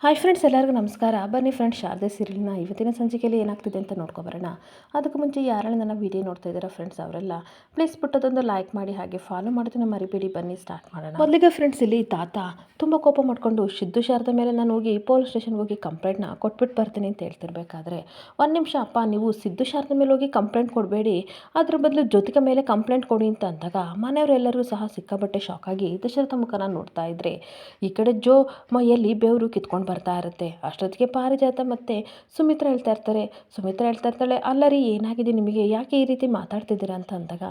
Hi friends, ಎಲ್ಲರಿಗೂ ನಮಸ್ಕಾರ. ಬನ್ನಿ ಫ್ರೆಂಡ್ಸ್, ಶಾರದೆ ಸೀರಿಯಲ್ನ ಇವತ್ತಿನ ಸಂಚಿಕೆಯಲ್ಲಿ ಏನಾಗ್ತಿದೆ ಅಂತ ನೋಡ್ಕೊಬರೋಣ. ಅದಕ್ಕೂ ಮುಂಚೆ ಯಾರೆಲ್ಲ ನನ್ನ ವೀಡಿಯೋ ನೋಡ್ತಾ ಇದ್ದಾರೆ ಫ್ರೆಂಡ್ಸ್, ಅವರೆಲ್ಲ ಪ್ಲೀಸ್ ಪುಟ್ಟದೊಂದು ಲೈಕ್ ಮಾಡಿ, ಹಾಗೆ ಫಾಲೋ ಮಾಡೋದನ್ನ ಮರಿಬೇಡಿ. ಬನ್ನಿ ಸ್ಟಾರ್ಟ್ ಮಾಡೋಣ. ಮೊದಲಿಗೆ ಫ್ರೆಂಡ್ಸ್, ಇಲ್ಲಿ ತಾತ ತುಂಬ ಕೋಪ ಮಾಡಿಕೊಂಡು ಸಿದ್ದು ಶಾರದ ಮೇಲೆ ನಾನು ಹೋಗಿ ಪೊಲೀಸ್ ಸ್ಟೇಷನ್ಗೆ ಹೋಗಿ ಕಂಪ್ಲೇಂಟ್ನ ಕೊಟ್ಬಿಟ್ಟು ಬರ್ತೀನಿ ಅಂತ ಹೇಳ್ತಿರ್ಬೇಕಾದ್ರೆ, ಒಂದು ನಿಮಿಷ ಅಪ್ಪ, ನೀವು ಸಿದ್ದು ಶಾರದ ಮೇಲೆ ಹೋಗಿ ಕಂಪ್ಲೇಂಟ್ ಕೊಡಬೇಡಿ, ಅದ್ರ ಬದಲು ಜ್ಯೋತಿಕ ಮೇಲೆ ಕಂಪ್ಲೇಂಟ್ ಕೊಡಿ ಅಂತ ಅಂದಾಗ ಮನೆಯವರೆಲ್ಲರೂ ಸಹ ಸಿಕ್ಕಾಬಟ್ಟೆ ಶಾಕ್ ಆಗಿ ದಶರಥ ಮುಖನ ನೋಡ್ತಾ ಇದ್ರೆ, ಈ ಕಡೆ ಜೋ ಮೈಯಲ್ಲಿ ಬೆವರು ಕಿತ್ಕೊಂಡು ಬರ್ತಾ ಇರುತ್ತೆ. ಅಷ್ಟೊತ್ತಿಗೆ ಪಾರಿಜಾತ ಮತ್ತೆ ಸುಮಿತ್ರಾ ಹೇಳ್ತಾ ಇರ್ತಾಳೆ, ಅಲ್ಲರಿ ಏನಾಗಿದೆ ನಿಮಗೆ, ಯಾಕೆ ಈ ರೀತಿ ಮಾತಾಡ್ತಿದ್ದೀರಾ ಅಂತ ಅಂದಾಗ,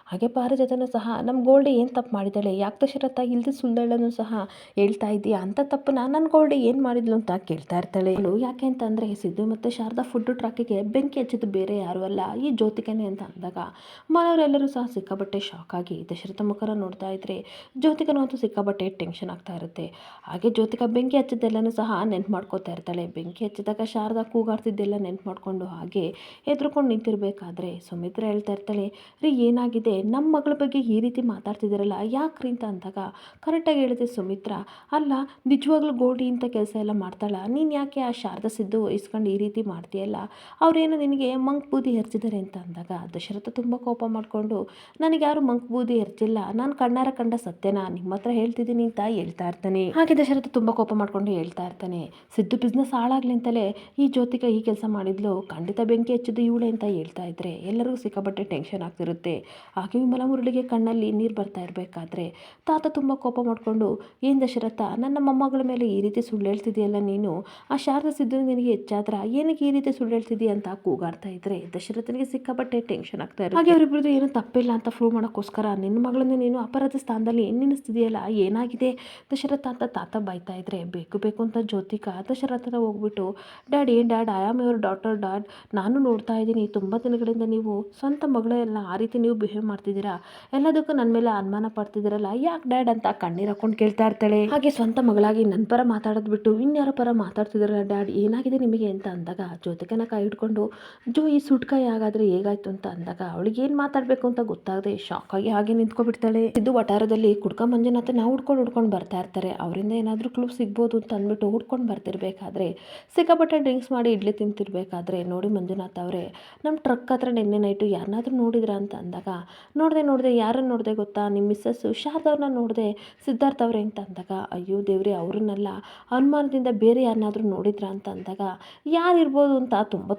ಹಾಗೆ ಪಾರಿಜಾತನೂ ಸಹ ನಮ್ಮ ಗೋಲ್ಡಿ ಏನು ತಪ್ಪು ಮಾಡಿದ್ದಾಳೆ, ಯಾಕೆ ದಶರಥ ಇಲ್ದೆ ಸುಳ್ಳುಗಳನ್ನು ಸಹ ಹೇಳ್ತಾ ಇದೆಯಾ, ಅಂತ ತಪ್ಪನ್ನ ನನ್ನ ಗೋಲ್ಡಿ ಏನು ಮಾಡಿದ್ಲು ಅಂತ ಕೇಳ್ತಾ ಇರ್ತಾಳೆ. ಯಾಕೆ ಅಂತಂದರೆ, ಸಿದ್ದು ಮತ್ತು ಶಾರದಾ ಫುಡ್ ಟ್ರಕ್ಕಿಗೆ ಬೆಂಕಿ ಹಚ್ಚಿದ್ದು ಬೇರೆ ಯಾರು ಅಲ್ಲ, ಈ ಜ್ಯೋತಿಕನೇ ಅಂತ ಅಂದಾಗ ಮನೆಯವರೆಲ್ಲರೂ ಸಹ ಸಿಕ್ಕಾಬಟ್ಟೆ ಶಾಕ್ ಆಗಿ ದಶರಥ ಮುಖನ ನೋಡ್ತಾ ಇದ್ರೆ, ಜ್ಯೋತಿಕನೂ ಅಂತೂ ಸಿಕ್ಕಾಬಟ್ಟೆ ಟೆನ್ಷನ್ ಆಗ್ತಾ ಇರುತ್ತೆ. ಹಾಗೆ ಜ್ಯೋತಿಕ ಬೆಂಕಿ ಹಚ್ಚಿದ್ದೆಲ್ಲನೂ ಸಹ ನೆನ್ಪು ಮಾಡ್ಕೋತಾ ಇರ್ತಾಳೆ. ಬೆಂಕಿ ಹಚ್ಚಿದಾಗ ಶಾರದಾ ಕೂಗಾಡ್ತಿದ್ದೆಲ್ಲ ನೆನ್ಪು ಮಾಡ್ಕೊಂಡು ಹಾಗೆ ಎದ್ರುಕೊಂಡು ನಿಂತಿರ್ಬೇಕಾದ್ರೆ ಸುಮಿತ್ರಾ ಹೇಳ್ತಾ ಇರ್ತಾಳೆ, ರೀ ಏನಾಗಿದೆ, ನಮ್ಮ ಮಗಳ ಬಗ್ಗೆ ಈ ರೀತಿ ಮಾತಾಡ್ತಿದ್ದೀರಲ್ಲ, ಯಾಕ್ರಿ ಅಂತ ಅಂದಾಗ ಕರೆಕ್ಟಾಗಿ ಹೇಳಿದೆ ಸುಮಿತ್ರಾ, ಅಲ್ಲ ನಿಜವಾಗ್ಲೂ ಗೋಲ್ಡಿ ಇಂಥ ಕೆಲಸ ಎಲ್ಲ ಮಾಡ್ತಾಳ, ನೀನು ಯಾಕೆ ಆ ಶಾರದಾ ಸಿದ್ದು ವಹಿಸ್ಕೊಂಡು ಈ ರೀತಿ ಮಾಡ್ತೀಯಲ್ಲ, ಅವರೇನು ನಿನಗೆ ಮಂಕ್ ಬೂದಿ ಹೆರ್ಚಿದ್ದಾರೆ ಅಂತ ಅಂದಾಗ ದಶರಥ ತುಂಬ ಕೋಪ ಮಾಡಿಕೊಂಡು, ನನಗೆ ಯಾರು ಮಂಕ್ ಬೂದಿ ಹೆರ್ಚಿಲ್ಲ, ನಾನು ಕಣ್ಣಾರ ಕಂಡ ಸತ್ಯನ ನಿಮ್ಮ ಹತ್ರ ಹೇಳ್ತಿದ್ದೀನಿ ಅಂತ ಹೇಳ್ತಾ ಇರ್ತಾನೆ. ಹಾಗೆ ದಶರಥ ತುಂಬ ಕೋಪ ಮಾಡ್ಕೊಂಡು ಹೇಳ್ತಾ ಇರ್ತಾನೆ, ಸಿದ್ದು ಬಿಸ್ನೆಸ್ ಹಾಳಾಗ್ಲಿ ಅಂತಲೇ ಈ ಜ್ಯೋತಿಕ ಈ ಕೆಲಸ ಮಾಡಿದ್ಲು, ಖಂಡಿತ ಬೆಂಕಿ ಹಚ್ಚಿದ್ದು ಇವಳೆ ಅಂತ ಹೇಳ್ತಾ ಇದ್ರೆ ಎಲ್ಲರಿಗೂ ಸಿಕ್ಕಾಪಟ್ಟೆ ಟೆನ್ಷನ್ ಆಗ್ತಿರುತ್ತೆ. ಹಾಗೆ ವಿಮಲ ಮುರಳಿಗೆ ಕಣ್ಣಲ್ಲಿ ನೀರು ಬರ್ತಾ ಇರಬೇಕಾದ್ರೆ ತಾತ ತುಂಬ ಕೋಪ ಮಾಡಿಕೊಂಡು, ಏನು ದಶರಥ, ನನ್ನ ಮೊಮ್ಮಗಳ ಮೇಲೆ ಈ ರೀತಿ ಸುಳ್ಳು ಹೇಳ್ತಿದೆಯಲ್ಲ ನೀನು, ಆ ಶಾರದಾ ಸಿದ್ದು ನಿನಗೆ ಹೆಚ್ಚಾದ್ರ ಏನಕ್ಕೆ ಈ ರೀತಿ ಸುಳ್ಳು ಹೇಳ್ತಿದೀಯ ಅಂತ ಕೂಗಾಡ್ತಾ ಇದ್ರೆ ದಶರಥನಿಗೆ ಸಿಕ್ಕಾಪಟ್ಟೆ ಟೆನ್ಷನ್ ಆಗ್ತಾ ಇರುತ್ತೆ. ಹಾಗೆ ಅವರಿಬ್ಬರದು ಏನು ತಪ್ಪಿಲ್ಲ ಅಂತ ಪ್ರೂವ್ ಮಾಡೋಕ್ಕೋಸ್ಕರ ನಿನ್ನ ಮಗಳನ್ನ ನೀನು ಅಪರಾಧ ಸ್ಥಾನದಲ್ಲಿ ನಿಲ್ಲಿಸ್ತಿದೆಯಲ್ಲ, ಏನಾಗಿದೆ ದಶರಥ ಅಂತ ತಾತ ಬೈತಾ ಇದ್ರೆ, ಬೇಕು ಅಂತ ಜ್ಯೋತಿಕಾ ದಶರಥನ ಹೋಗ್ಬಿಟ್ಟು, dad I am your daughter dad, ನಾನು ನೋಡ್ತಾ ಇದ್ದೀನಿ ತುಂಬ ದಿನಗಳಿಂದ ನೀವು ಸ್ವಂತ ಮಗಳೆಲ್ಲ ಆ ರೀತಿ ನೀವು ಬಿಹೇವ್ ಮಾಡ್ತಿದ್ದೀರಾ, ಎಲ್ಲದಕ್ಕೂ ನನ್ನ ಮೇಲೆ ಅನುಮಾನ ಪಡ್ತಿದ್ದೀರಲ್ಲ, ಯಾಕೆ ಡ್ಯಾಡ್ ಅಂತ ಕಣ್ಣೀರು ಹಾಕೊಂಡು ಕೇಳ್ತಾ ಇರ್ತಾಳೆ. ಹಾಗೆ ಸ್ವಂತ ಮಗಳಾಗಿ ನನ್ನ ಪರ ಮಾತಾಡೋದು ಬಿಟ್ಟು ಇನ್ಯಾರ ಪರ ಮಾತಾಡ್ತಿದ್ದೀರಲ್ಲ ಡ್ಯಾಡ್, ಏನಾಗಿದೆ ನಿಮಗೆ ಅಂತ ಅಂದಾಗ ಜ್ಯೋತಿಕನ ಕೈ ಹಿಡ್ಕೊಂಡು, ಜೋ ಈ ಸುಟ್ಕಾಯಿ ಹಾಗಾದ್ರೆ ಹೇಗಾಯ್ತು ಅಂತ ಅಂದಾಗ ಅವಳಿಗೆ ಏನು ಮಾತಾಡಬೇಕು ಅಂತ ಗೊತ್ತಾಗದೆ ಶಾಕ್ ಆಗಿ ಹಾಗೆ ನಿಂತ್ಕೊಬಿಡ್ತಾಳೆ. ಇದು ವಟಾರದಲ್ಲಿ ಕುಡ್ಕ ಮಂಜುನಾಥನ ಹುಡ್ಕೊಂಡು ಬರ್ತಾ ಇರ್ತಾರೆ. ಅವರಿಂದ ಏನಾದರೂ ಕ್ಲೂ ಸಿಗ್ಬೋದು ಅಂತ ಅಂದ್ಬಿಟ್ಟು ಹುಡ್ಕೊಂಡು ಬರ್ತಿರ್ಬೇಕಾದ್ರೆ ಸಿಕ್ಕಾಪಟ್ಟೆ ಡ್ರಿಂಕ್ಸ್ ಮಾಡಿ ಇಡ್ಲಿ ತಿಂತಿರ್ಬೇಕಾದ್ರೆ, ನೋಡಿ ಮಂಜುನಾಥ್ ಅವರೇ, ನಮ್ಮ ಟ್ರಕ್ ಹತ್ರ ನಿನ್ನೆ ನೈಟು ಯಾರನ್ನಾದ್ರೂ ನೋಡಿದ್ರಾ ಅಂತ ಅಂದಾಗ, ನೋಡಿದೆ ಯಾರನ್ನು ನೋಡಿದೆ ಗೊತ್ತಾ, ನಿಮ್ಮ ಮಿಸ್ಸಸ್ಸು ಶಾರದವ್ರನ್ನ ನೋಡಿದೆ ಸಿದ್ಧಾರ್ಥ ಅವರೇ ಅಂತ ಅಂದಾಗ, ಅಯ್ಯೋ ದೇವ್ರಿ, ಅವ್ರನ್ನೆಲ್ಲ ಅನುಮಾನದಿಂದ ಬೇರೆ ಯಾರನ್ನಾದ್ರೂ ನೋಡಿದ್ರಾ ಅಂತ ಅಂದಾಗ ಯಾರಿರ್ಬೋದು ಅಂತ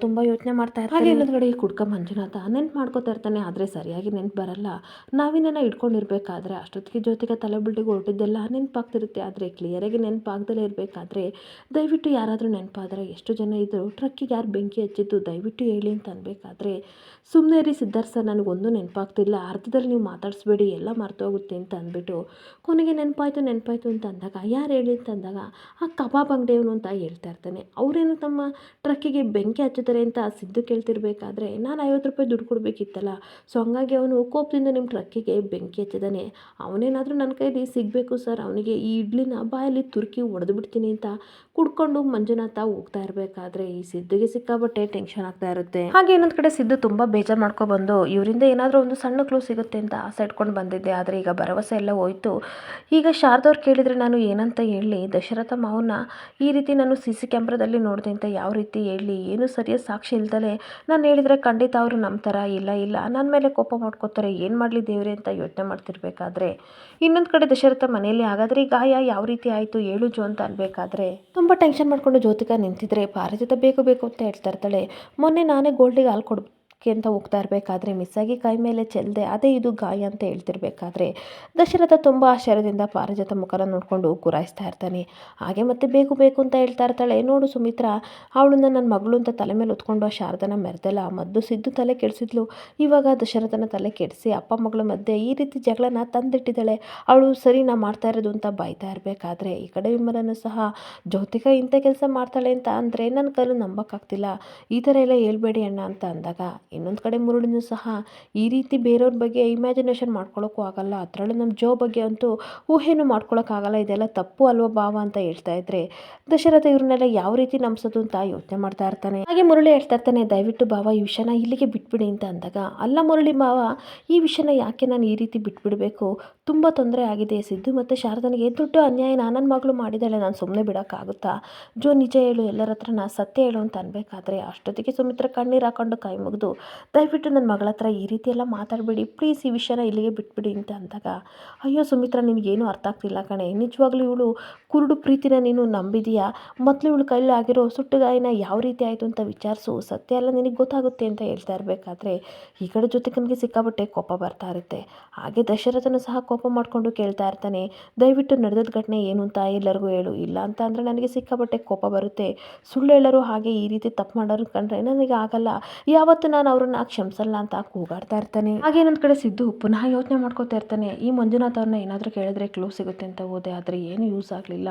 ತುಂಬ ಯೋಚನೆ ಮಾಡ್ತಾ ಇರ್ತಾರೆ. ಹಾಗೆ ಇನ್ನೊಂದ್ಗಡೆ ಈ ಕುಡ್ಕ ಮಂಜುನಾಥ ನೆನ್ಪು ಮಾಡ್ಕೋತಾ ಇರ್ತಾನೆ, ಆದರೆ ಸರಿಯಾಗಿ ನೆನ್ಪು ಬರಲ್ಲ. ನಾವಿನ ಇಟ್ಕೊಂಡಿರ್ಬೇಕಾದ್ರೆ ಅಷ್ಟೊತ್ತಿಗೆ ಜ್ಯೋತಿಕ ತಲೆ ಬಿಲ್ಡಿಗೆ ಹೊರಟಿದ್ದೆಲ್ಲ ನೆನಪಾಗ್ತಿರುತ್ತೆ. ಆದರೆ ಕ್ಲಿಯರಾಗಿ ನೆನಪಾಗ್ದಲೇ ಇರಬೇಕಾದ್ರೆ, ದಯವಿಟ್ಟು ಯಾರಾದರೂ ನೆನಪಾದರೆ, ಎಷ್ಟು ಜನ ಇದ್ದರು, ಟ್ರಕ್ಕಿಗೆ ಯಾರು ಬೆಂಕಿ ಹಚ್ಚಿದ್ದು ದಯವಿಟ್ಟು ಹೇಳಿ ಅಂತ ಅನ್ಬೇಕಾದ್ರೆ, ಸುಮ್ಮನೆ ರೀ ಸಿದ್ಧಾರ್ಥ ಸರ್, ನನಗೊಂದು ನೆನಪಾಗ್ತಿಲ್ಲ, ಅರ್ಧದಲ್ಲಿ ನೀವು ಮಾತಾಡಿಸ್ಬೇಡಿ, ಎಲ್ಲ ಮರ್ತೋಗುತ್ತೆ ಅಂತ ಅಂದ್ಬಿಟ್ಟು ಕೊನೆಗೆ ನೆನಪಾಯ್ತು ಅಂತ ಅಂದಾಗ, ಯಾರು ಹೇಳಿ ಅಂತ ಅಂದಾಗ, ಆ ಕಬಾಬ್ ಅಂಗಡಿಯವನು ಅಂತ ಹೇಳ್ತಾ ಇರ್ತಾನೆ. ಅವರೇನು ತಮ್ಮ ಟ್ರಕ್ಕಿಗೆ ಬೆಂಕಿ ಹಚ್ಚುತ್ತಾರೆ ಅಂತ ಸಿದ್ದು ಕೇಳ್ತಿರ್ಬೇಕಾದ್ರೆ, ನಾನು 50 ರೂಪಾಯಿ ದುಡ್ಡು ಕೊಡಬೇಕಿತ್ತಲ್ಲ, ಸೊ ಹಂಗಾಗಿ ಅವನು ಕೋಪದಿಂದ ನಿಮ್ಮ ಟ್ರಕ್ಕಿಗೆ ಬೆಂಕಿ ಹಚ್ಚಿದ್ದಾನೆ, ಅವನೇನಾದರೂ ನನ್ನ ಕೈಲಿ ಸಿಗಬೇಕು ಸರ್, ಅವನಿಗೆ ಈ ಇಡ್ಲಿನ ಬಾಯಲ್ಲಿ ತುರ್ಕಿ ಹೊಡೆದು ಬಿಡ್ತೀನಿ ಅಂತ ಕುಡ್ಕೊಂಡು ಮಂಜುನಾಥ ಹೋಗ್ತಾ ಇರಬೇಕಾದ್ರೆ ಈ ಸಿದ್ದುಗೆ ಸಿಕ್ಕಾಬಟ್ಟೆ ಟೆನ್ಷನ್ ಆಗ್ತಾ ಇರುತ್ತೆ. ಹಾಗೆ ಇನ್ನೊಂದು ಕಡೆ ಸಿದ್ದು ತುಂಬ ಬೇಜಾರು ಮಾಡ್ಕೊಬಂದು, ಇವರಿಂದ ಏನಾದರೂ ಒಂದು ಸಣ್ಣ ಕ್ಲೂ ಸಿಗುತ್ತೆ ಅಂತ ಆಸೆ ಇಟ್ಕೊಂಡು ಬಂದಿದ್ದೆ, ಆದರೆ ಈಗ ಭರವಸೆ ಎಲ್ಲ ಹೋಯ್ತು. ಈಗ ಶಾರದವ್ರು ಕೇಳಿದರೆ ನಾನು ಏನಂತ ಹೇಳಿ, ದಶರಥ ಮಾವನ್ನ ಈ ರೀತಿ ನಾನು CC ಕ್ಯಾಮ್ರಾದಲ್ಲಿ ನೋಡಿದೆ ಅಂತ ಯಾವ ರೀತಿ ಹೇಳಿ, ಏನು ಸರಿಯಾದ ಸಾಕ್ಷಿ ಇಲ್ದಲೆ ನಾನು ಹೇಳಿದರೆ ಖಂಡಿತ ಅವರು ನಂಬ್ತಾರ, ಇಲ್ಲ ನನ್ನ ಮೇಲೆ ಕೋಪ ಮಾಡ್ಕೋತಾರೆ, ಏನು ಮಾಡಲಿ ದೇವ್ರೆ ಅಂತ ಯೋಚನೆ ಮಾಡ್ತಿರ್ಬೇಕಾದ್ರೆ ಇನ್ನೊಂದು ಕಡೆ ದಶರಥ ಮನೆಯಲ್ಲಿ, ಹಾಗಾದರೆ ಈ ಗಾಯ ಯಾವ ರೀತಿ ಆಯಿತು ಹೇಳು ಜೋ ಅಂತ ಅನ್ಬೇಕಾದ್ರೆ ತುಂಬ ಟೆನ್ಷನ್ ಮಾಡ್ಕೊಂಡು ಜ್ಯೋತಿಕಾ ನಿಂತಿದ್ರೆ, ಪಾರಿಜಾತ ಬೇಕು ಅಂತ ಹೇಳ್ತಾ ಇರ್ತಾಳೆ, ಮೊನ್ನೆ ನಾನೇ ಗೋಲ್ಡಿಗೆ ಹಾಲು ಕೊಡ್ಬೇಕು ಅಂತ ಹೋಗ್ತಾ ಇರಬೇಕಾದ್ರೆ ಮಿಸ್ಸಾಗಿ ಕೈ ಮೇಲೆ ಚೆಲ್ಲದೆ, ಅದೇ ಇದು ಗಾಯ ಅಂತ ಹೇಳ್ತಿರ್ಬೇಕಾದ್ರೆ ದಶರಥ ತುಂಬ ಆಶ್ಚರ್ಯದಿಂದ ಪಾರಿಜಾತ ಮುಖನ ನೋಡಿಕೊಂಡು ಗುರಾಯಿಸ್ತಾ ಇರ್ತಾನೆ. ಹಾಗೆ ಮತ್ತೆ ಬೇಕು ಅಂತ ಹೇಳ್ತಾ ಇರ್ತಾಳೆ, ನೋಡು ಸುಮಿತ್ರಾ, ಅವಳನ್ನ ನನ್ನ ಮಗಳು ಅಂತ ತಲೆ ಮೇಲೆ ಹೊತ್ಕೊಂಡು ಆ ಶಾರದನ ಮೆರೆದಲ್ಲ, ಮೊದಲು ಸಿದ್ದು ತಲೆ ಕೆಡಿಸಿದ್ಲು, ಇವಾಗ ದಶರಥನ ತಲೆ ಕೆಡಿಸಿ ಅಪ್ಪ ಮಗಳ ಮಧ್ಯೆ ಈ ರೀತಿ ಜಗಳನ ತಂದಿಟ್ಟಿದ್ದಾಳೆ, ಅವಳು ಸರಿ ನಾ ಮಾಡ್ತಾ ಇರೋದು ಅಂತ ಬೈತಾ ಇರಬೇಕಾದ್ರೆ ಈ ಕಡೆ ವಿಮಲನೂ ಸಹ, ಜ್ಯೋತಿಕಾ ಇಂಥ ಕೆಲಸ ಮಾಡ್ತಾಳೆ ಅಂತ ಅಂದರೆ ನನ್ನ ಕೈಲೂ ನಂಬೋಕ್ಕಾಗ್ತಿಲ್ಲ, ಈ ಥರ ಎಲ್ಲ ಹೇಳ್ಬೇಡಿ ಅಣ್ಣ ಅಂತ ಅಂದಾಗ ಇನ್ನೊಂದು ಕಡೆ ಮುರಳಿನೂ ಸಹ ಈ ರೀತಿ ಬೇರೆಯವ್ರ ಬಗ್ಗೆ ಇಮ್ಯಾಜಿನೇಷನ್ ಮಾಡ್ಕೊಳ್ಳೋಕ್ಕೂ ಆಗಲ್ಲ, ಅದರಲ್ಲೂ ನಮ್ಮ ಜೋ ಬಗ್ಗೆ ಅಂತೂ ಊಹೆನೂ ಮಾಡ್ಕೊಳಕ್ಕಾಗಲ್ಲ, ಇದೆಲ್ಲ ತಪ್ಪು ಅಲ್ವ ಭಾವ ಅಂತ ಹೇಳ್ತಾ ಇದ್ರೆ ದಶರಥ ಇವ್ರನ್ನೆಲ್ಲ ಯಾವ ರೀತಿ ನಂಬಿಸೋದು ಅಂತ ಯೋಚನೆ ಮಾಡ್ತಾ ಇರ್ತಾನೆ. ಹಾಗೆ ಮುರಳಿ ಹೇಳ್ತಾ ಇರ್ತಾನೆ, ದಯವಿಟ್ಟು ಭಾವ ಈ ವಿಷಯನ ಇಲ್ಲಿಗೆ ಬಿಟ್ಬಿಡಿ ಅಂತ ಅಂದಾಗ, ಅಲ್ಲ ಮುರಳಿ ಭಾವ, ಈ ವಿಷಯನ ಯಾಕೆ ನಾನು ಈ ರೀತಿ ಬಿಟ್ಬಿಡಬೇಕು, ತುಂಬ ತೊಂದರೆ ಆಗಿದೆ, ಸಿದ್ದು ಮತ್ತು ಶಾರದನಿಗೆ ದೊಡ್ಡ ಅನ್ಯಾಯ ನನ್ನ ಮಗಳು ಮಾಡಿದ್ದಾಳೆ, ನಾನು ಸುಮ್ಮನೆ ಬಿಡೋಕ್ಕಾಗುತ್ತಾ, ಜೋ ನಿಜ ಹೇಳು, ಎಲ್ಲರ ಹತ್ರನ ಸತ್ಯ ಹೇಳು ಅಂತ ಅನ್ಬೇಕಾದ್ರೆ ಅಷ್ಟೊತ್ತಿಗೆ ಸುಮಿತ್ರ ಕಣ್ಣೀರು ಹಾಕೊಂಡು ಕೈ ಮುಗಿದು, ದಯವಿಟ್ಟು ನನ್ನ ಮಗಳ ಹತ್ರ ಈ ರೀತಿ ಎಲ್ಲ ಮಾತಾಡಬೇಡಿ ಪ್ಲೀಸ್, ಈ ವಿಷಯನ ಇಲ್ಲಿಗೆ ಬಿಟ್ಬಿಡಿ ಅಂತ ಅಂದಾಗ, ಅಯ್ಯೋ ಸುಮಿತ್ರ, ನಿನಗೇನು ಅರ್ಥ ಆಗ್ತಿಲ್ಲ ಕಣೆ, ನಿಜವಾಗ್ಲೂ ಇವಳು ಕುರುಡು ಪ್ರೀತಿನ ನೀನು ನಂಬಿದೀಯಾ, ಮೊದಲು ಇವಳು ಕೈಲಿ ಆಗಿರೋ ಸುಟ್ಟುಗಾಯನ ಯಾವ ರೀತಿ ಆಯಿತು ಅಂತ ವಿಚಾರಿಸು, ಸತ್ಯ ಎಲ್ಲ ನಿನಗೆ ಗೊತ್ತಾಗುತ್ತೆ ಅಂತ ಹೇಳ್ತಾ ಇರಬೇಕಾದ್ರೆ ಈ ಕಡೆ ಜೊತೆಗನಿಗೆ ಸಿಕ್ಕಾಬಟ್ಟೆ ಕೋಪ ಬರ್ತಾ ಇರುತ್ತೆ. ಹಾಗೆ ದಶರಥನು ಸಹ ಕೋಪ ಮಾಡಿಕೊಂಡು ಕೇಳ್ತಾ ಇರ್ತಾನೆ, ದಯವಿಟ್ಟು ನಡೆದ ಘಟನೆ ಏನು ಅಂತ ಎಲ್ಲರಿಗೂ ಹೇಳು, ಇಲ್ಲ ಅಂತ ಅಂದರೆ ನನಗೆ ಸಿಕ್ಕಾಬಟ್ಟೆ ಕೋಪ ಬರುತ್ತೆ, ಸುಳ್ಳು ಹೇಳೋರು ಹಾಗೆ ಈ ರೀತಿ ತಪ್ಪು ಮಾಡೋರು ಕಂಡ್ರೆ ನನಗೆ ಆಗಲ್ಲ, ಯಾವತ್ತು ನಾನು ಅವ್ರನ್ನ ಕ್ಷಮಿಸಲ್ಲ ಅಂತ ಕೂಗಾಡ್ತಾ ಇರ್ತಾನೆ. ಹಾಗೆ ಇನ್ನೊಂದು ಕಡೆ ಸಿದ್ದು ಪುನಃ ಯೋಚನೆ ಮಾಡ್ಕೋತಾ ಇರ್ತಾನೆ, ಈ ಮಂಜುನಾಥ್ ಅವ್ರನ್ನ ಏನಾದರೂ ಕೇಳಿದ್ರೆ ಕ್ಲೂ ಸಿಗುತ್ತೆ ಅಂತ ಹೋದೆ, ಆದರೆ ಏನು ಯೂಸ್ ಆಗಲಿಲ್ಲ,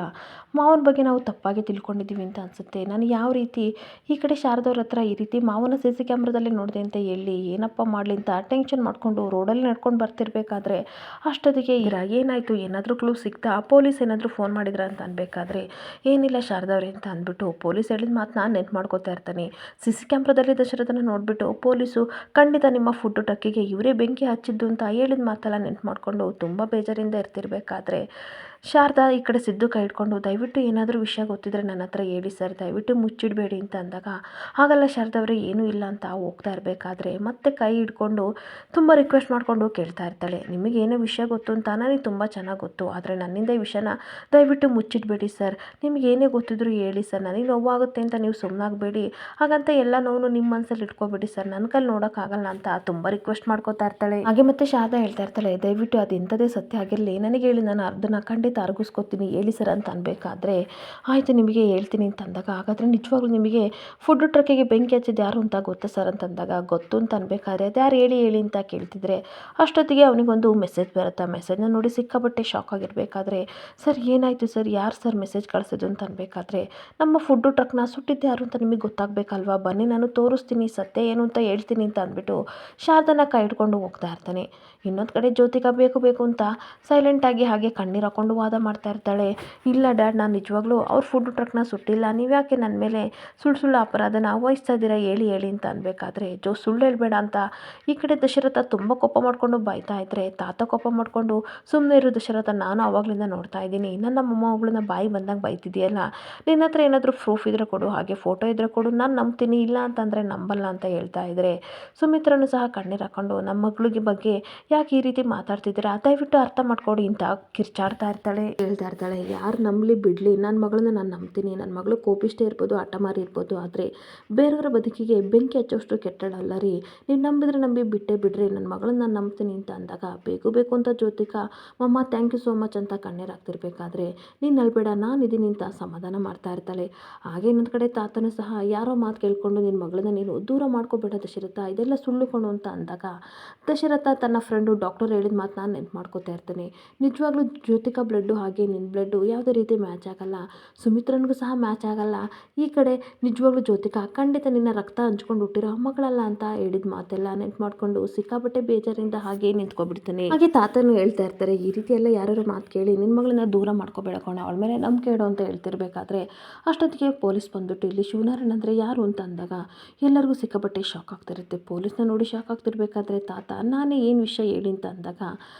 ಮಾವನ ಬಗ್ಗೆ ನಾವು ತಪ್ಪಾಗಿ ತಿಳ್ಕೊಂಡಿದ್ದೀವಿ ಅಂತ ಅನಿಸುತ್ತೆ, ನಾನು ಯಾವ ರೀತಿ ಈ ಕಡೆ ಶಾರದವ್ರ ಹತ್ರ ಈ ರೀತಿ ಮಾವನ CC ಕ್ಯಾಮ್ರಾದಲ್ಲಿ ನೋಡಿದೆ ಅಂತ ಹೇಳಿ ಏನಪ್ಪ ಮಾಡಲಿ ಅಂತ ಟೆನ್ಷನ್ ಮಾಡಿಕೊಂಡು ರೋಡಲ್ಲಿ ನಡ್ಕೊಂಡು ಬರ್ತಿರ್ಬೇಕಾದ್ರೆ ಅಷ್ಟೊತ್ತಿಗೆ ಏನಾಯಿತು, ಏನಾದರೂ ಕ್ಲೂ ಸಿಗ್ತಾ, ಪೊಲೀಸ್ ಏನಾದರೂ ಫೋನ್ ಮಾಡಿದ್ರ ಅಂತ ಅನ್ಬೇಕಾದ್ರೆ ಏನಿಲ್ಲ ಶಾರದವ್ರೆ ಅಂತ ಅಂದ್ಬಿಟ್ಟು ಪೊಲೀಸ್ ಹೇಳಿದ ಮಾತು ನಾನು ನೆನ್ಪು ಮಾಡ್ಕೋತಾ ಇರ್ತಾನೆ. CC ಕ್ಯಾಮ್ರಾದಲ್ಲಿ ದಶರಥನ ನೋಡಿಬಿಟ್ಟು ಪೊಲೀಸು ಖಂಡಿತ ನಿಮ್ಮ ಫುಡ್ ಟ್ರಕ್ಕಿಗೆ ಇವರೇ ಬೆಂಕಿ ಹಚ್ಚಿದ್ದು ಅಂತ ಹೇಳಿದ ಮಾತೆಲ್ಲ ನೆನ್ಪು ಮಾಡಿಕೊಂಡು ತುಂಬ ಬೇಜಾರಿಂದ ಇರ್ತಿರ್ಬೇಕಾದ್ರೆ ಶಾರದಾ ಈ ಕಡೆ ಸಿದ್ದು ಕೈ ಹಿಡ್ಕೊಂಡು, ದಯವಿಟ್ಟು ಏನಾದರೂ ವಿಷಯ ಗೊತ್ತಿದ್ರೆ ನನ್ನ ಹತ್ರ ಹೇಳಿ ಸರ್, ದಯವಿಟ್ಟು ಮುಚ್ಚಿಡಬೇಡಿ ಅಂತ ಅಂದಾಗ, ಹಾಗಲ್ಲ ಶಾರದವ್ರೆ ಏನೂ ಇಲ್ಲ ಅಂತ ಹೋಗ್ತಾ ಇರಬೇಕಾದ್ರೆ ಮತ್ತೆ ಕೈ ಹಿಡ್ಕೊಂಡು ತುಂಬ ರಿಕ್ವೆಸ್ಟ್ ಮಾಡಿಕೊಂಡು ಕೇಳ್ತಾ ಇರ್ತಾಳೆ, ನಿಮಗೇನೋ ವಿಷಯ ಗೊತ್ತು ಅಂತ ನನಗೆ ತುಂಬ ಚೆನ್ನಾಗಿ ಗೊತ್ತು, ಆದರೆ ನನ್ನಿಂದ ಈ ವಿಷಯನ ದಯವಿಟ್ಟು ಮುಚ್ಚಿಡಬೇಡಿ ಸರ್, ನಿಮಗೇನೇ ಗೊತ್ತಿದ್ರು ಹೇಳಿ ಸರ್, ನನಗೆ ನೋವಾಗುತ್ತೆ ಅಂತ ನೀವು ಸುಮ್ಮನಾಗಬೇಡಿ, ಹಾಗಂತ ಎಲ್ಲ ನೋವು ನಿಮ್ಮ ಮನಸ್ಸಲ್ಲಿ ಇಟ್ಕೊಬೇಡಿ ಸರ್, ನನ್ನ ಕೈಲಿ ನೋಡೋಕ್ಕಾಗಲ್ಲ ಅಂತ ತುಂಬ ರಿಕ್ವೆಸ್ಟ್ ಮಾಡ್ಕೋತಾ ಇರ್ತಾಳೆ. ಹಾಗೆ ಮತ್ತೆ ಶಾರದಾ ಹೇಳ್ತಾ ಇರ್ತಾಳೆ, ದಯವಿಟ್ಟು ಅದು ಎಂಥದೇ ಸತ್ಯ ಆಗಿರಲಿ ನನಗೆ ಹೇಳಿ, ನಾನು ಅದನ್ನು ಖಂಡಿತ ಅರ್ಗಿಸ್ಕೊತೀನಿ, ಹೇಳಿ ಸರ್ ಅಂತ ಅನ್ಬೇಕಾದ್ರೆ ಆಯಿತು ನಿಮಗೆ ಹೇಳ್ತೀನಿ ಅಂತ ಅಂದಾಗ, ಹಾಗಾದರೆ ನಿಜವಾಗ್ಲೂ ನಿಮಗೆ ಫುಡ್ ಟ್ರಕ್ಕಿಗೆ ಬೆಂಕಿ ಹಚ್ಚಿದ್ದು ಯಾರು ಅಂತ ಗೊತ್ತಾ ಸರ್ ಅಂತ ಅಂದಾಗ, ಗೊತ್ತು ಅಂತ ಅನ್ಬೇಕಾದ್ರೆ ಅದು ಯಾರು ಹೇಳಿ ಹೇಳಿ ಅಂತ ಕೇಳ್ತಿದ್ರೆ ಅಷ್ಟೊತ್ತಿಗೆ ಅವನಿಗೊಂದು ಮೆಸೇಜ್ ಬರುತ್ತೆ. ಆ ಮೆಸೇಜ್ನ ನೋಡಿ ಸಿಕ್ಕಾಬಟ್ಟೆ ಶಾಕ್ ಆಗಿರಬೇಕಾದ್ರೆ, ಸರ್ ಏನಾಯಿತು ಸರ್, ಯಾರು ಸರ್ ಮೆಸೇಜ್ ಕಳಿಸಿದ್ದು ಅಂತ ಅನ್ಬೇಕಾದ್ರೆ, ನಮ್ಮ ಫುಡ್ ಟ್ರಕ್ನ ಸುಟ್ಟಿದ್ದು ಯಾರು ಅಂತ ನಿಮಗೆ ಗೊತ್ತಾಗಬೇಕಲ್ವಾ, ಬನ್ನಿ ನಾನು ತೋರಿಸ್ತೀನಿ, ಸತ್ಯ ಏನು ಅಂತ ಹೇಳ್ತೀನಿ ಅಂತ ಅಂದ್ಬಿಟ್ಟು ಶಾರದನ ಕೈ ಹಿಡ್ಕೊಂಡು ಹೋಗ್ತಾ ಇರ್ತಾನೆ. ಇನ್ನೊಂದು ಕಡೆ ಜ್ಯೋತಿಕಾ ಬೇಕು ಬೇಕು ಅಂತ ಸೈಲೆಂಟಾಗಿ ಹಾಗೆ ಕಣ್ಣೀರು ಹಾಕೊಂಡು ವಾದ ಮಾಡ್ತಾ ಇರ್ತಾಳೆ, ಇಲ್ಲ ಡ್ಯಾಡ್, ನಾನು ನಿಜವಾಗ್ಲೂ ಅವ್ರ ಫುಡ್ ಟ್ರಕ್ನ ಸುಟ್ಟಿಲ್ಲ, ನೀವ್ಯಾಕೆ ನನ್ನ ಮೇಲೆ ಸುಳ್ಳು ಅಪರಾಧನ ವಹಿಸ್ತಾ ಇದ್ದೀರಾ, ಹೇಳಿ ಹೇಳಿ ಅಂತ ಅನ್ಬೇಕಾದ್ರೆ ಸುಳ್ಳು ಹೇಳ್ಬೇಡ ಅಂತ ಈ ಕಡೆ ದಶರಥ ತುಂಬ ಕೋಪ ಮಾಡಿಕೊಂಡು ಬೈತಾ ಇದ್ರೆ ತಾತ ಕೋಪ ಮಾಡಿಕೊಂಡು, ಸುಮ್ಮನೆ ಇರು ದಶರಥ, ನಾನು ಆವಾಗಲಿಂದ ನೋಡ್ತಾ ಇದ್ದೀನಿ, ನನ್ನ ಮೊಮ್ಮಗಳನ್ನ ಬಾಯಿ ಬಂದಂಗೆ ಬೈತಿದೆಯಲ್ಲ, ನಿನ್ನ ಹತ್ರ ಏನಾದರೂ ಪ್ರೂಫ್ ಇದ್ರೆ ಕೊಡು, ಹಾಗೆ ಫೋಟೋ ಇದ್ರೆ ಕೊಡು, ನಾನು ನಂಬ್ತೀನಿ, ಇಲ್ಲ ಅಂತಂದರೆ ನಂಬಲ್ಲ ಅಂತ ಹೇಳ್ತಾ ಇದ್ರೆ ಸುಮಿತ್ರನು ಸಹ ಕಣ್ಣೀರು ಹಾಕೊಂಡು, ನಮ್ಮ ಮಗಳಿಗೆ ಬಗ್ಗೆ ಯಾಕೆ ಈ ರೀತಿ ಮಾತಾಡ್ತಿದ್ದೀರಾ, ದಯವಿಟ್ಟು ಅರ್ಥ ಮಾಡ್ಕೊಡಿ ಅಂತ ಕಿರ್ಚಾಡ್ತಾ ಇರ್ತಾಳೆ. ಹೇಳ್ತಾ ಇರ್ತಾಳೆ, ಯಾರು ನಂಬಲಿ ಬಿಡಲಿ, ನನ್ನ ಮಗಳನ್ನ ನಾನು ನಂಬ್ತೀನಿ, ನನ್ನ ಮಗಳು ಕೋಪಿಷ್ಟೇ ಇರ್ಬೋದು, ಹಠಮಾರಿ ಇರ್ಬೋದು, ಆದರೆ ಬೇರೆಯವರ ಬದುಕಿಗೆ ಬೆಂಕಿ ಹಚ್ಚೋಷ್ಟು ಕೆಟ್ಟಳಲ್ಲ ರೀ, ನೀವು ನಂಬಿದ್ರೆ ನಂಬಿ ಬಿಟ್ಟೇ ಬಿಡ್ರಿ, ನನ್ನ ಮಗಳನ್ನ ನಾನು ನಂಬ್ತೀನಿ ಅಂತ ಅಂದಾಗ ಬೇಕು ಬೇಕು ಅಂತ ಜ್ಯೋತಿಕಾ ಮಮ್ಮ ಥ್ಯಾಂಕ್ ಯು ಸೋ ಮಚ್ ಅಂತ ಕಣ್ಣೀರು ಹಾಕ್ತಿರ್ಬೇಕಾದ್ರೆ, ನೀನು ಅಳ್ಬೇಡ ನಾನಿದ್ದೀನಿ ಅಂತ ಸಮಾಧಾನ ಮಾಡ್ತಾ ಇರ್ತಾಳೆ. ಹಾಗೆ ಇನ್ನೊಂದು ಕಡೆ ತಾತನೂ ಸಹ ಯಾರೋ ಮಾತು ಕೇಳ್ಕೊಂಡು ನಿನ್ನ ಮಗಳನ್ನ ನೀನು ದೂರ ಮಾಡ್ಕೋಬೇಡ ದಶರಥ, ಇದೆಲ್ಲ ಸುಳ್ಳುಕೊಂಡು ಅಂತ ಅಂದಾಗ ದಶರಥ ತನ್ನ ಫ್ರೆಂಡು ಡಾಕ್ಟರ್ ಹೇಳಿದ ಮಾತು ನಾನು ನೆನ್ಪು ಮಾಡ್ಕೋತಾ ಇರ್ತಾನೆ, ನಿಜವಾಗ್ಲೂ ಜ್ಯೋತಿಕಾ ಬ್ಲಡ್ಡು ಹಾಗೆ ನಿನ್ನ ಬ್ಲಡ್ಡು ಯಾವುದೇ ರೀತಿ ಮ್ಯಾಚ್ ಆಗಲ್ಲ, ಸುಮಿತ್ರನಿಗೂ ಸಹ ಮ್ಯಾಚ್ ಆಗಲ್ಲ, ಈ ಕಡೆ ನಿಜವಾಗ್ಲೂ ಜ್ಯೋತಿಕಾ ಖಂಡಿತ ನಿನ್ನ ರಕ್ತ ಹಂಚ್ಕೊಂಡು ಹುಟ್ಟಿರೋ ಮಗಳಲ್ಲ ಅಂತ ಹೇಳಿದ ಮಾತೆಲ್ಲ ನೆನ್ಪು ಮಾಡಿಕೊಂಡು ಸಿಕ್ಕಾಪಟ್ಟೆ ಬೇಜಾರಿಂದ ಹಾಗೆ ನಿಂತ್ಕೊಬಿಡ್ತಾನೆ. ಹಾಗೆ ತಾತನು ಹೇಳ್ತಾ ಇರ್ತಾರೆ, ಈ ರೀತಿ ಎಲ್ಲ ಯಾರು ಮಾತು ಕೇಳಿ ನಿನ್ನ ಮಗಳನ್ನ ದೂರ ಮಾಡ್ಕೋಬೇಡ ಕಣ, ಅವಳ ಮೇಲೆ ನಂಬಿಕೆ ಇಡು ಅಂತ ಹೇಳ್ತಿರ್ಬೇಕಾದ್ರೆ ಅಷ್ಟೊತ್ತಿಗೆ ಪೊಲೀಸ್ ಬಂದ್ಬಿಟ್ಟು ಇಲ್ಲಿ ಶಿವನಾರಾಯಣ್ ಅಂದರೆ ಯಾರು ಅಂತ ಅಂದಾಗ ಎಲ್ಲರಿಗೂ ಸಿಕ್ಕಾಪಟ್ಟೆ ಶಾಕ್ ಆಗ್ತಿರುತ್ತೆ. ಪೊಲೀಸ್ನ ನೋಡಿ ಶಾಕ್ ಆಗ್ತಿರ್ಬೇಕಾದ್ರೆ ತಾತ ನಾನೇ ಏನು ವಿಷಯ ಹೇಳಿ ಅಂತ ಅಂದಾಗ,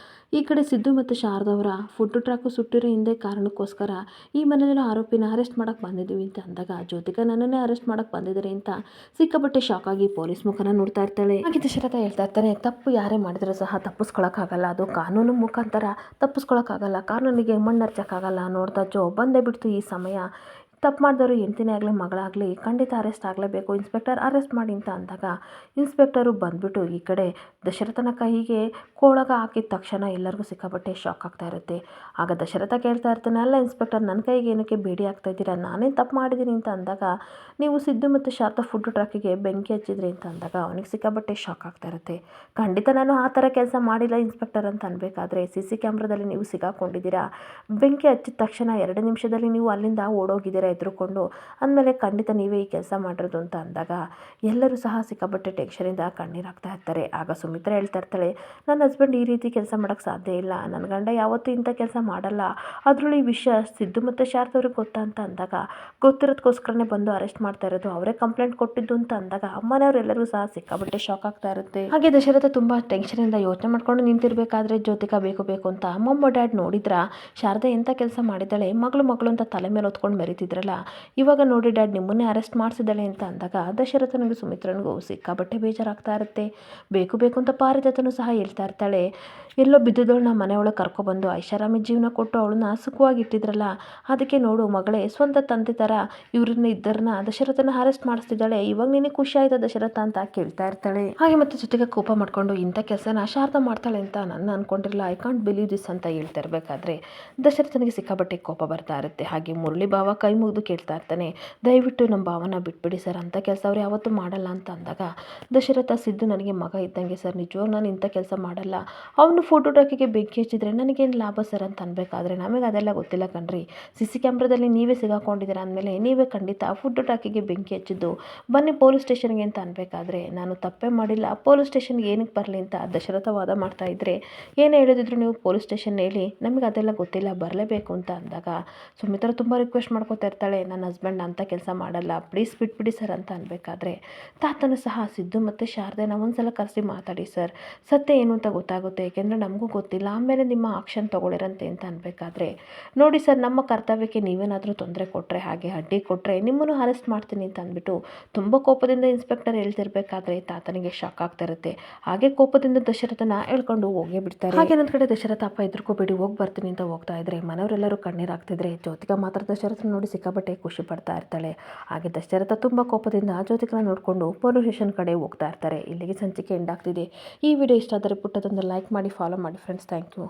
ಈ ಕಡೆ ಸಿದ್ದು ಮತ್ತು ಶಾರದವರ ಫುಡ್ ಟ್ರ್ಯಾಕು ಸುಟ್ಟಿರೋ ಹಿಂದೆ ಕಾರಣಕ್ಕೋಸ್ಕರ ಈ ಮನೆಯಲ್ಲಿರೋ ಆರೋಪಿನ ಅರೆಸ್ಟ್ ಮಾಡೋಕ್ಕೆ ಬಂದಿದ್ದೀವಿ ಅಂತ ಅಂದಾಗ, ಜ್ಯೋತಿಕಾ ನನ್ನನ್ನೇ ಅರೆಸ್ಟ್ ಮಾಡೋಕ್ಕೆ ಬಂದಿದ್ದಾರೆ ಅಂತ ಸಿಕ್ಕಾಪಟ್ಟೆ ಶಾಕ್ ಆಗಿ ಪೊಲೀಸ್ ಮುಖನ ನೋಡ್ತಾ ಇರ್ತಾಳೆ. ಹಾಗೆ ದಶರಥ ಹೇಳ್ತಾ ಇರ್ತಾನೆ, ತಪ್ಪು ಯಾರೇ ಮಾಡಿದರೂ ಸಹ ತಪ್ಪಿಸ್ಕೊಳಕ್ಕಾಗಲ್ಲ, ಅದು ಕಾನೂನು ಮುಖಾಂತರ ತಪ್ಪಿಸ್ಕೊಳಕ್ಕಾಗಲ್ಲ, ಕಾನೂನಿಗೆ ಮಣ್ಣರ್ಚಕ್ಕಾಗಲ್ಲ, ನೋಡ್ತಾ ಜೋ ಬಂದೇ ಬಿಡ್ತು ಈ ಸಮಯ, ತಪ್ಪು ಮಾಡಿದವರು ಹೆಂಡ್ತಿನೇ ಆಗಲಿ ಮಗಳಾಗಲಿ ಖಂಡಿತ ಅರೆಸ್ಟ್ ಆಗಲೇಬೇಕು, ಇನ್ಸ್ಪೆಕ್ಟರ್ ಅರೆಸ್ಟ್ ಮಾಡಿ ಅಂತ ಅಂದಾಗ ಇನ್ಸ್ಪೆಕ್ಟರು ಬಂದ್ಬಿಟ್ಟು ಈ ಕಡೆ ದಶರಥನ ಕೈಗೆ ಕೋಳಗ ಹಾಕಿದ ತಕ್ಷಣ ಎಲ್ಲರಿಗೂ ಸಿಕ್ಕಾಪಟ್ಟೆ ಶಾಕ್ ಆಗ್ತಾ ಇರುತ್ತೆ. ಆಗ ದಶರಥ ಕೇಳ್ತಾ ಇರ್ತಾನೆ, ಅಲ್ಲ ಇನ್ಸ್ಪೆಕ್ಟರ್, ನನ್ನ ಕೈಗೆ ಏನಕ್ಕೆ ಬೇಡಿ ಆಗ್ತಾ ಇದ್ದೀರಾ, ನಾನೇನು ತಪ್ಪು ಮಾಡಿದ್ದೀನಿ ಅಂತ ಅಂದಾಗ, ನೀವು ಸಿದ್ದು ಮತ್ತು ಶಾರದಾ ಫುಡ್ ಟ್ರಕ್ಕಿಗೆ ಬೆಂಕಿ ಹಚ್ಚಿದ್ರಿ ಅಂತ ಅಂದಾಗ ಅವನಿಗೆ ಸಿಕ್ಕಾಪಟ್ಟೆ ಶಾಕ್ ಆಗ್ತಾ ಇರುತ್ತೆ. ಖಂಡಿತ ನಾನು ಆ ಥರ ಕೆಲಸ ಮಾಡಿಲ್ಲ ಇನ್ಸ್ಪೆಕ್ಟರ್ ಅಂತ ಅನ್ಬೇಕಾದ್ರೆ, CC ಕ್ಯಾಮ್ರಾದಲ್ಲಿ ನೀವು ಸಿಗಾಕೊಂಡಿದ್ದೀರಾ, ಬೆಂಕಿ ಹಚ್ಚಿದ ತಕ್ಷಣ 2 ನಿಮಿಷದಲ್ಲಿ ನೀವು ಅಲ್ಲಿಂದ ಓಡೋಗಿದ್ದೀರಾ ಹೆದರ್ಕೊಂಡು ಅಂದಮೇಲೆ ಖಂಡಿತ ನೀವೇ ಈ ಕೆಲಸ ಮಾಡಿರೋದು ಅಂತ ಅಂದಾಗ ಎಲ್ಲರೂ ಸಹ ಸಿಕ್ಕಾಪಟ್ಟೆ ಟೆನ್ಷನಿಂದ ಕಣ್ಣೀರಾಗ್ತಾ ಇರ್ತಾರೆ. ಆಗ ಸುಮಿತ್ರಾ ಹೇಳ್ತಾ ಇರ್ತಾಳೆ, ನನ್ನ ಹಸ್ಬೆಂಡ್ ಈ ರೀತಿ ಕೆಲಸ ಮಾಡೋಕ್ಕೆ ಸಾಧ್ಯ ಇಲ್ಲ, ನನ್ನ ಗಂಡ ಯಾವತ್ತೂ ಇಂಥ ಕೆಲಸ ಮಾಡಲ್ಲ, ಅದರಲ್ಲೂ ಈ ವಿಷಯ ಸಿದ್ದು ಮತ್ತು ಶಾರದವ್ರಿಗೆ ಗೊತ್ತಾ ಅಂತ ಅಂದಾಗ ಗೊತ್ತಿರೋದಕ್ಕೋಸ್ಕರನೇ ಬಂದು ಅರೆಸ್ಟ್ ಮಾಡ್ತಾ ಇರೋದು, ಅವರೇ ಕಂಪ್ಲೇಂಟ್ ಕೊಟ್ಟಿದ್ದು ಅಂತ ಅಂದಾಗ ಮನೆಯವರೆಲ್ಲರೂ ಸಹ ಸಿಕ್ಕಾಪಟ್ಟೆ ಶಾಕ್ ಆಗ್ತಾ ಇರುತ್ತೆ. ಹಾಗೆ ದಶರಥ ತುಂಬ ಟೆನ್ಷನಿಂದ ಯೋಚನೆ ಮಾಡ್ಕೊಂಡು ನಿಂತಿರ್ಬೇಕಾದ್ರೆ ಜ್ಯೋತಿಕಾ ಬೇಕು ಬೇಕು ಅಂತ ಅಮ್ಮಮ್ಮ ಡ್ಯಾಡ್ ನೋಡಿದ್ರ ಶಾರದಾ ಎಂಥ ಕೆಲಸ ಮಾಡಿದ್ದಾಳೆ, ಮಗಳು ಮಗಳು ಅಂತ ತಲೆ ಮೇಲೆ ಹೊತ್ಕೊಂಡು ಮೆರೀತಿದ್ರಲ್ಲ, ಇವಾಗ ನೋಡಿ ಡ್ಯಾಡ್ ನಿಮ್ಮನ್ನೇ ಅರೆಸ್ಟ್ ಮಾಡಿಸಿದ್ದಾಳೆ ಅಂತ ಅಂದಾಗ ದಶರಥನಿಗೂ ಸುಮಿತ್ರನಿಗೂ ಸಿಕ್ಕಾಪಟ್ಟೆ ಬೇಜಾರಾಗ್ತಾ ಇರುತ್ತೆ. ಬೇಕು ಬೇಕು ಅಂತ ಪಾರಿಜಾತನೂ ಸಹ ಹೇಳ್ತಾ ಇರ್ತಾಳೆ, ಎಲ್ಲೋ ಬಿದ್ದಿದ್ದವಳನ್ನ ಮನೆಯೊಳಗೆ ಕರ್ಕೊಬಂದು ಐಷಾರಾಮಿ ಜೀವನ ಕೊಟ್ಟು ಅವಳನ್ನ ಸುಖವಾಗಿ ಇಟ್ಟಿದ್ರಲ್ಲ, ಅದಕ್ಕೆ ನೋಡು ಮಗಳೇ ಸ್ವಂತ ತಂದೆ ಥರ ಇವ್ರನ್ನ ಇದ್ದರನ್ನ ದಶರಥನ ಅರೆಸ್ಟ್ ಮಾಡಿಸ್ತಿದ್ದಾಳೆ, ಇವಾಗ ನಿನಗೆ ಖುಷಿ ಆಯ್ತಾ ದಶರಥ ಅಂತ ಕೇಳ್ತಾ ಇರ್ತಾಳೆ. ಹಾಗೆ ಮತ್ತೆ ಜೊತೆಗೆ ಕೋಪ ಮಾಡ್ಕೊಂಡು ಇಂಥ ಕೆಲಸನ ಶಾರದಾ ಮಾಡ್ತಾಳೆ ಅಂತ ನಾನು ಅನ್ಕೊಂಡಿರಲಿಲ್ಲ, ಐ ಕಾಂಟ್ ಬಿಲೀವ್ ದಿಸ್ ಅಂತ ಹೇಳ್ತಾ ಇರಬೇಕಾದ್ರೆ ದಶರಥನಿಗೆ ಸಿಕ್ಕಾಪಟ್ಟೆ ಕೋಪ ಬರ್ತಾ ಇರುತ್ತೆ. ಹಾಗೆ ಮುರಳಿ ಭಾವ ಕೈ ಮುಗಿದು ಕೇಳ್ತಾ ಇರ್ತಾನೆ, ದಯವಿಟ್ಟು ನಮ್ಮ ಭಾವನ ಬಿಟ್ಬಿಡಿ ಸರ್, ಅಂಥ ಕೆಲಸ ಅವ್ರು ಯಾವತ್ತೂ ಮಾಡಲ್ಲ ಅಂತ ಅಂದಾಗ ದಶರಥ, ಸಿದ್ದು ನನಗೆ ಮಗ ಇದ್ದಂಗೆ ಸರ್, ನಿಜವಾಗ ನಾನು ಇಂಥ ಕೆಲಸ ಮಾಡಲ್ಲ, ಅವನು ಫೋಟೋ ಟಾಕಿಗೆ ಬೆಂಕಿ ಹಚ್ಚಿದ್ರೆ ನನಗೇನು ಲಾಭ ಸರ್ ಅಂತ ಅನ್ಬೇಕಾದ್ರೆ ನಮಗೆ ಅದೆಲ್ಲ ಗೊತ್ತಿಲ್ಲ ಕಣ್ರಿ, CC ಕ್ಯಾಮ್ರಾದಲ್ಲಿ ನೀವೇ ಸಿಗಾಕೊಂಡಿದ್ದೀರ ಅಂದಮೇಲೆ ನೀವೇ ಖಂಡಿತ ಫುಡ್ ಟಾಕಿಗೆ ಬೆಂಕಿ ಹಚ್ಚಿದ್ದು, ಬನ್ನಿ ಪೊಲೀಸ್ ಸ್ಟೇಷನ್ಗೆ ಅಂತ ಅನ್ಬೇಕಾದ್ರೆ ನಾನು ತಪ್ಪೇ ಮಾಡಿಲ್ಲ, ಪೊಲೀಸ್ ಸ್ಟೇಷನ್ಗೆ ಏನಕ್ಕೆ ಬರಲಿ ಅಂತ ದಶರಥ ವಾದ ಮಾಡ್ತಾ ಇದ್ರೆ, ಏನು ಹೇಳಿದ್ರು ನೀವು ಪೊಲೀಸ್ ಸ್ಟೇಷನ್ ಹೇಳಿ, ನಮಗೆ ಅದೆಲ್ಲ ಗೊತ್ತಿಲ್ಲ, ಬರಲೇಬೇಕು ಅಂತ ಅಂದಾಗ ಸುಮಿತ್ರ ತುಂಬ ರಿಕ್ವೆಸ್ಟ್ ಮಾಡ್ಕೊತಾ ಇರ್ತಾಳೆ, ನನ್ನ ಹಸ್ಬೆಂಡ್ ಅಂಥ ಕೆಲಸ ಮಾಡಲ್ಲ, ಪ್ಲೀಸ್ ಬಿಟ್ಬಿಡಿ ಸರ್ ಅಂತ ಅನ್ಬೇಕಾದ್ರೆ ತಾತನು ಸಹ ಸಿದ್ದು ಮತ್ತು ಶಾರದೆನ ಒಂದ್ಸಲ ಕರೆಸಿ ಮಾತಾಡಿ ಸರ್, ಸತ್ಯ ಏನು ಅಂತ ಗೊತ್ತಾಗುತ್ತೆ, ಏಕೆಂದರೆ ನಮಗೂ ಗೊತ್ತಿಲ್ಲ, ಆಮೇಲೆ ನಿಮ್ಮ ಆಕ್ಷನ್ ತೊಗೊಳಿರಂತೆ ಅಂತ ಅನ್ಬೇಕಾದ್ರೆ ನೋಡಿ ಸರ್, ನಮ್ಮ ಕರ್ತವ್ಯಕ್ಕೆ ನೀವೇನಾದರೂ ತೊಂದರೆ ಕೊಟ್ಟರೆ, ಹಾಗೆ ಅಡ್ಡಿ ಕೊಟ್ಟರೆ ನಿಮ್ಮನ್ನು ಅರೆಸ್ಟ್ ಮಾಡ್ತೀನಿ ಅಂತ ಅಂದ್ಬಿಟ್ಟು ತುಂಬ ಕೋಪದಿಂದ ಇನ್ಸ್ಪೆಕ್ಟರ್ ಹೇಳ್ತಿರ್ಬೇಕಾದ್ರೆ ತಾತನಿಗೆ ಶಾಕ್ ಆಗ್ತಾ ಇರುತ್ತೆ. ಹಾಗೆ ಕೋಪದಿಂದ ದಶರಥನ ಹೇಳ್ಕೊಂಡು ಹೋಗೇ ಬಿಡ್ತಾರೆ. ಹಾಗೆ ನನ್ನ ಕಡೆ ದಶರಥ, ಅಪ್ಪ ಎದುರ್ಕೋಬೇಡಿ ಹೋಗಿ ಬರ್ತೀನಿ ಅಂತ ಹೋಗ್ತಾ ಇದ್ರೆ ಮನೆಯವರೆಲ್ಲರೂ ಕಣ್ಣೀರಾಗ್ತಿದ್ರೆ ಜ್ಯೋತಿಕಾ ಮಾತ್ರ ದಶರಥನ ನೋಡಿ ಸಿಕ್ಕಾಪಟ್ಟೆ ಖುಷಿ ಪಡ್ತಾ ಇರ್ತಾಳೆ. ಹಾಗೆ ದಶರಥ ತುಂಬ ಕೋಪದಿಂದ ಜ್ಯೋತಿಕನ ನೋಡಿಕೊಂಡು ಪೊಲೀಸ್ ಸ್ಟೇಷನ್ ಕಡೆ ಹೋಗ್ತಾ ಇರ್ತಾರೆ. ಇಲ್ಲಿಗೆ ಸಂಚಿಕೆ ಎಂಡ್ ಆಗ್ತಿದೆ. ಈ ವಿಡಿಯೋ ಇಷ್ಟ ಆದರೆ ಪುಟ್ಟದೊಂದು ಲೈಕ್ ಮಾಡಿ, ಫಾಲೋ ಮಾಡಿ ಫ್ರೆಂಡ್ಸ್. Thank you.